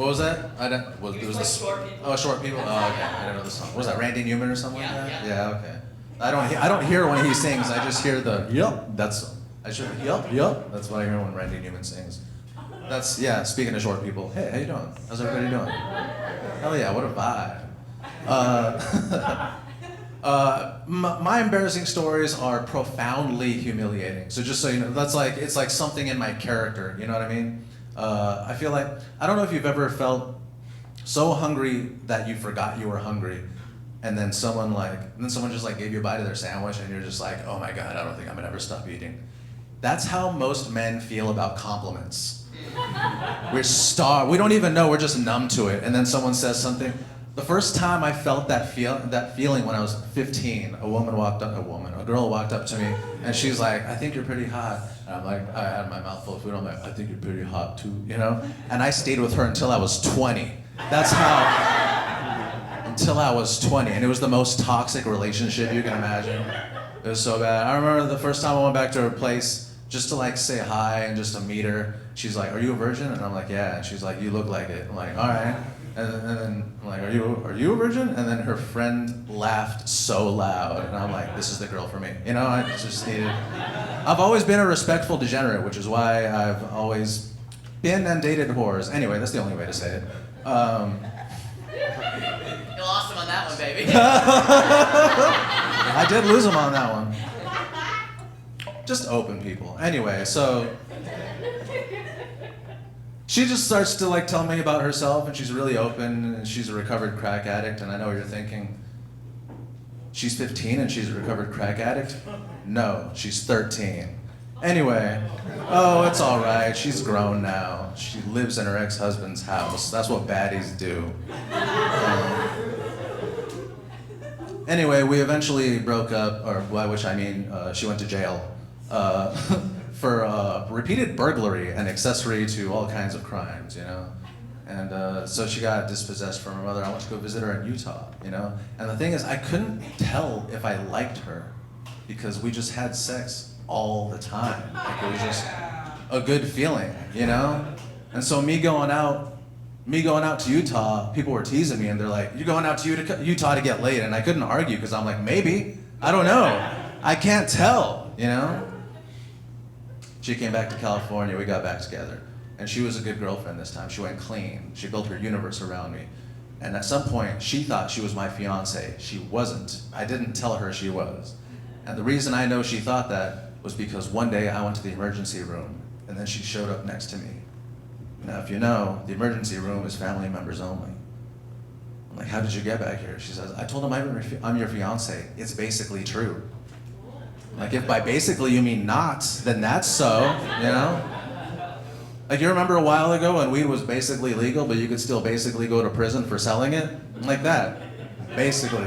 was that? I don't. It was like this. Short People. Oh, Short People. Oh, okay. I don't know the song. Was that Randy Newman or something like that? Yeah. Yeah. Okay. I don't hear when he sings. I just hear the yup. That's I should yup. That's what I hear when Randy Newman sings. That's yeah. Speaking of short people, hey, how you doing? How's everybody doing? Hell yeah, what a vibe. My embarrassing stories are profoundly humiliating. So just so you know, that's like it's like something in my character. You know what I mean? I feel like I don't know if you've ever felt so hungry that you forgot you were hungry, and then someone just like gave you a bite of their sandwich, and you're just like, oh my god, I don't think I'm gonna ever stop eating. That's how most men feel about compliments. We're starved. We don't even know. We're just numb to it. And then someone says something. The first time I felt that feeling when I was 15, a girl walked up to me, and she's like, I think you're pretty hot. And I'm like, I had my mouth full of food. I'm like, I think you're pretty hot too, you know? And I stayed with her until I was 20. That's how, until I was 20. And it was the most toxic relationship you can imagine. It was so bad. I remember the first time I went back to her place just to like say hi and just to meet her. She's like, are you a virgin? And I'm like, yeah. And she's like, you look like it. I'm like, all right. And then I'm like, are you a virgin? And then her friend laughed so loud, and I'm like, this is the girl for me. You know, I just needed. I've always been a respectful degenerate, which is why I've always been and dated whores. Anyway, that's the only way to say it. You lost him on that one, baby. I did lose him on that one. Just open people. Anyway, so. She just starts to like tell me about herself, and she's really open, and she's a recovered crack addict, and I know what you're thinking. She's 15 and she's a recovered crack addict? No, she's 13. Anyway, oh, it's all right. She's grown now. She lives in her ex-husband's house. That's what baddies do. Anyway, we eventually broke up, or by which I mean she went to jail. For repeated burglary and accessory to all kinds of crimes, you know? And so she got dispossessed from her mother. I went to go visit her in Utah, you know? And the thing is, I couldn't tell if I liked her because we just had sex all the time. Like, it was just a good feeling, you know? And so me going out to Utah, people were teasing me, and they're like, you're going out to Utah to get laid? And I couldn't argue because I'm like, maybe, I don't know. I can't tell, you know? She came back to California, we got back together. And she was a good girlfriend this time. She went clean. She built her universe around me. And at some point, she thought she was my fiance. She wasn't. I didn't tell her she was. And the reason I know she thought that was because one day I went to the emergency room, and then she showed up next to me. Now, if you know, the emergency room is family members only. I'm like, how did you get back here? She says, I told him I'm your fiance. It's basically true. Like, if by basically you mean not, then that's so, you know? Like, you remember a while ago when weed was basically legal, but you could still basically go to prison for selling it? Like that, basically.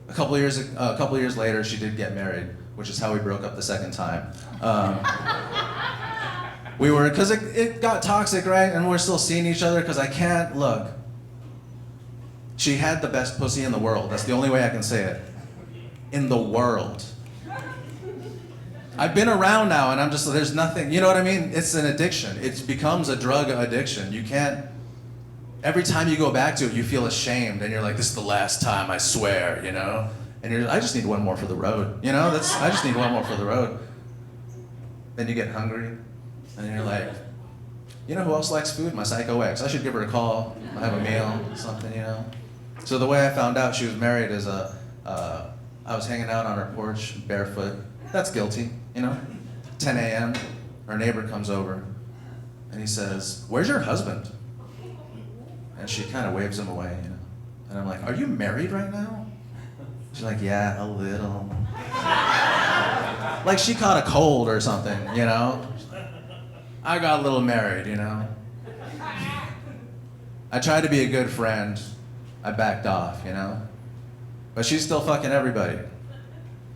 A couple years later, she did get married, which is how we broke up the second time. Because it got toxic, right? And we're still seeing each other because I can't, look. She had the best pussy in the world. That's the only way I can say it. In the world. I've been around now, and I'm just, there's nothing, you know what I mean? It's an addiction. It becomes a drug addiction. You can't, every time you go back to it, you feel ashamed, and you're like, this is the last time, I swear, you know? And I just need one more for the road, you know? I just need one more for the road. Then you get hungry, and you're like, you know who else likes food? My psycho ex. I should give her a call, have a meal, something, you know? So the way I found out she was married is I was hanging out on her porch barefoot. That's guilty, you know? 10 a.m., her neighbor comes over, and he says, where's your husband? And she kind of waves him away, you know? And I'm like, are you married right now? She's like, yeah, a little. Like she caught a cold or something, you know? I got a little married, you know? I tried to be a good friend. I backed off, you know? But she's still fucking everybody.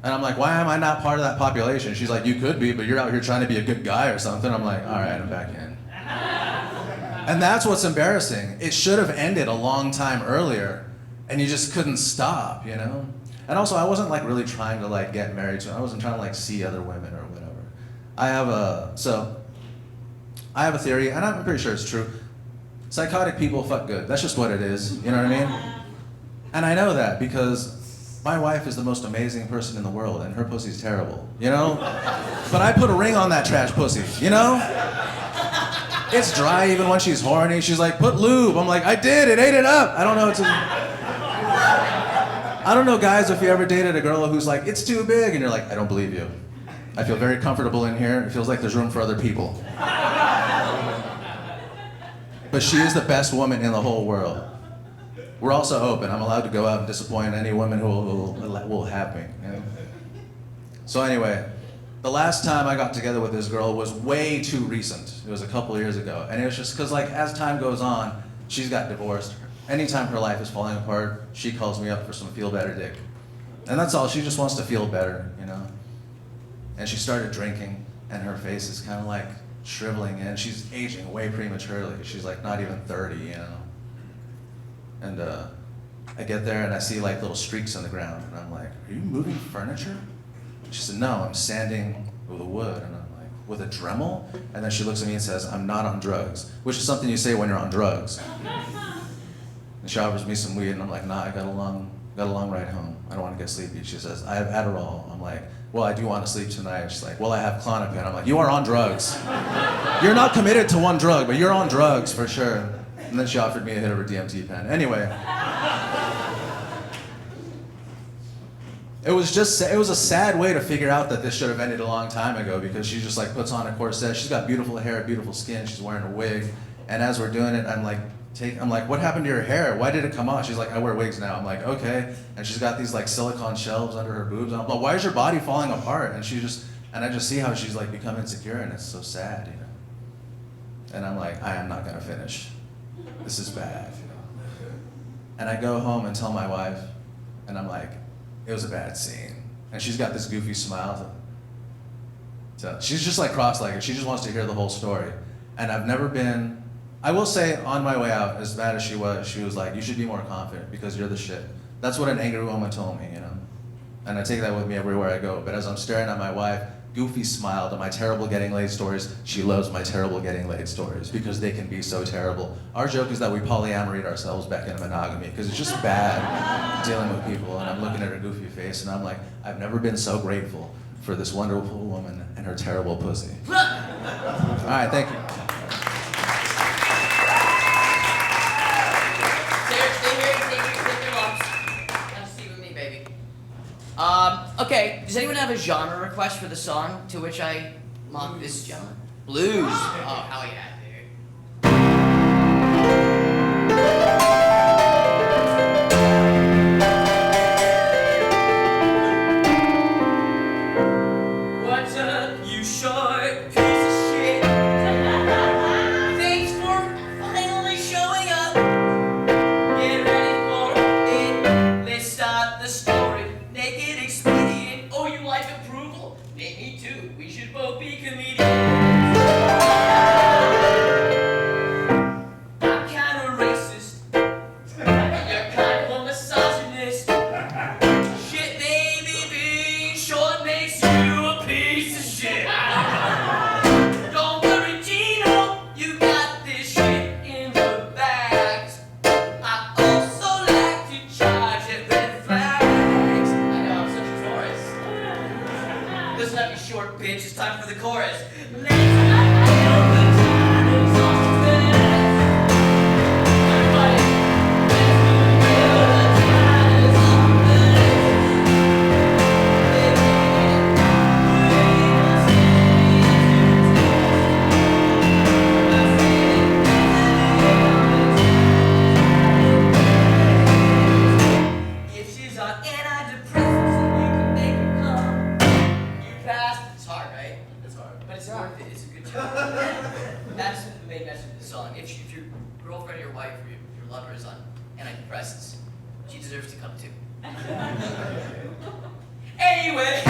And I'm like, why am I not part of that population? She's like, you could be, but you're out here trying to be a good guy or something. I'm like, all right, I'm back in. And that's what's embarrassing. It should have ended a long time earlier, and you just couldn't stop, you know? And also, I wasn't like really trying to like get married to her. I wasn't trying to like see other women or whatever. I have I have a theory, and I'm pretty sure it's true. Psychotic people fuck good. That's just what it is. You know what I mean? And I know that because my wife is the most amazing person in the world, and her pussy's terrible. You know? But I put a ring on that trash pussy. You know? It's dry even when she's horny. She's like, put lube. I'm like, I did. It ate it up. I don't know. I don't know, guys, if you ever dated a girl who's like, it's too big, and you're like, I don't believe you. I feel very comfortable in here. It feels like there's room for other people. But she is the best woman in the whole world. We're also open. I'm allowed to go out and disappoint any woman who will have me. You know? So anyway, the last time I got together with this girl was way too recent. It was a couple years ago. And it was just because, like, as time goes on, she's got divorced. Anytime her life is falling apart, she calls me up for some feel better dick. And that's all. She just wants to feel better, you know? And she started drinking, and her face is kind of like shriveling, and she's aging way prematurely. She's like not even 30, you know? And I get there and I see like little streaks in the ground, and I'm like, are you moving furniture? She said, no, I'm sanding with the wood. And I'm like, with a Dremel? And then she looks at me and says, I'm not on drugs, which is something you say when you're on drugs. And she offers me some weed, and I'm like, nah, I got a long ride home. I don't want to get sleepy. She says, I have Adderall. I'm like, well, I do want to sleep tonight. She's like, well, I have Klonopin. I'm like, you are on drugs. You're not committed to one drug, but you're on drugs for sure. And then she offered me a hit of her DMT pen. Anyway. It was a sad way to figure out that this should have ended a long time ago, because she just like puts on a corset. She's got beautiful hair, beautiful skin. She's wearing a wig. And as we're doing it, I'm like, what happened to your hair? Why did it come off? She's like, I wear wigs now. I'm like, okay. And she's got these like silicone shelves under her boobs. And I'm like, why is your body falling apart? And I just see how she's like become insecure, and it's so sad, you know. And I'm like, I am not gonna finish. This is bad, you know. And I go home and tell my wife, and I'm like, it was a bad scene. And she's got this goofy smile. So she's just like cross-legged. She just wants to hear the whole story. And I will say, on my way out, as bad as she was like, you should be more confident because you're the shit. That's what an angry woman told me, you know? And I take that with me everywhere I go. But as I'm staring at my wife, Goofy smiled at my terrible getting laid stories. She loves my terrible getting laid stories because they can be so terrible. Our joke is that we polyamorate ourselves back into monogamy because it's just bad dealing with people. And I'm looking at her goofy face and I'm like, I've never been so grateful for this wonderful woman and her terrible pussy. All right, thank you. Okay, does anyone have a genre request for the song to which I mock this genre? Blues. Oh, hell yeah, dude. What's up, you short piece of shit? Thanks for finally showing up. Get ready for it. Let's start the story. Naked expedient. Oh, you like approval? Me too. We should both be comedians. I'm kinda racist. You're kind of a misogynist. Shit, baby, being short makes you a piece of shit. Don't worry, Gino, you got this shit in the bags. I also like to charge at red flags. I know, I'm such a tourist. Listen up, you short bitch, it's time for the chorus. If she's on antidepressants, you can make her come. You passed. It's hard, right? It's hard. But it's worth it. It's a good job. That's the main message of the song. If your girlfriend or your wife or your lover is on antidepressants, she deserves to come too. Anyway,